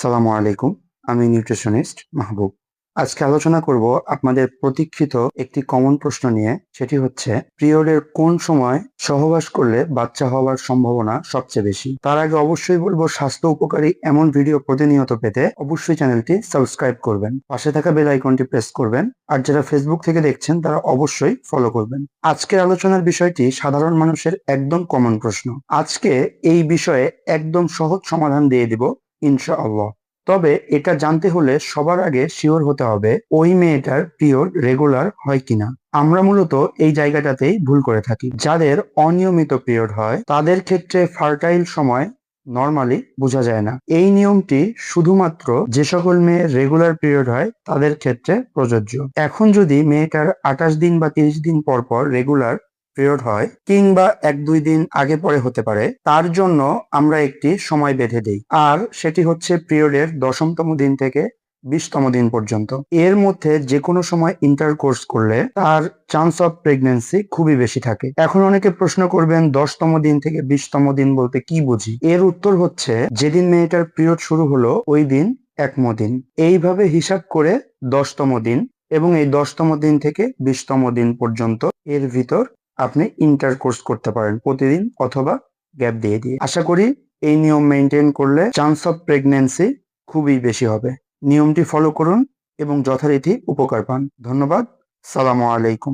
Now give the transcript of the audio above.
সালামু আলাইকুম। আমি নিউট্রিশনিস্ট মাহবুব। আজকে আলোচনা করব আপনাদের প্রতীক্ষিত একটি কমন প্রশ্ন নিয়ে। সেটি হচ্ছে, পিরিয়ডের কোন সময় সহবাস করলে বাচ্চা হওয়ার সম্ভাবনা সবচেয়ে বেশি? তার আগে অবশ্যই বলবো, স্বাস্থ্য উপকারী এমন ভিডিও প্রতিনিয়ত পেতে অবশ্যই চ্যানেলটি সাবস্ক্রাইব করবেন, পাশে থাকা বেল আইকনটি প্রেস করবেন, আর যারা ফেসবুক থেকে দেখছেন তারা অবশ্যই ফলো করবেন। আজকের আলোচনার বিষয়টি সাধারণ মানুষের একদম কমন প্রশ্ন। আজকে এই বিষয়ে একদম সহজ সমাধান দিয়ে দিব ইনশাআল্লাহ। তবে এটা জানতে হলে সবার আগে শিওর হতে হবে ওই মেয়েটার পিরিয়ড রেগুলার হয় কিনা। আমরা মূলত এই জায়গাটাতেই ভুল করে থাকি। যাদের অনিয়মিত পিরিয়ড হয় তাদের ক্ষেত্রে ফার্টাইল সময় নরমালি বোঝা যায় না। এই নিয়মটি শুধুমাত্র যে সকল মেয়ের রেগুলার পিরিয়ড হয় তাদের ক্ষেত্রে প্রযোজ্য। এখন যদি মেয়েটার 28 দিন বা 30 দিন পর পর রেগুলার পিরিয়ড হয়, কিংবা 1-2 দিন আগে পরে হতে পারে, তার জন্য আমরা একটি সময় বেঁধে দিই, আর সেটি হচ্ছে পিরিয়ডের 10তম দিন থেকে 20তম দিন পর্যন্ত। এর মধ্যে যে কোনো সময় ইন্টারকোর্স করলে তার চান্স অফ প্রেগন্যান্সি খুবই বেশি থাকে। এখন অনেকে প্রশ্ন করবেন, 10তম দিন থেকে 20তম দিন বলতে কি বুঝি? এর উত্তর হচ্ছে, যেদিন মেয়েটার পিরিয়ড শুরু হলো ওই দিন 1ম দিন। এইভাবে হিসাব করে 10তম দিন, এবং এই 10তম দিন থেকে 20তম দিন পর্যন্ত এর ভিতর আপনি ইন্টারকোর্স করতে পারেন প্রতিদিন অথবা গ্যাপ দিয়ে দিয়ে। আশা করি এই নিয়ম মেনটেন করলে চান্স অফ প্রেগন্যান্সি খুবই বেশি হবে। নিয়মটি ফলো করুন এবং যথারীতি উপকার পান। ধন্যবাদ। সালামু আলাইকুম।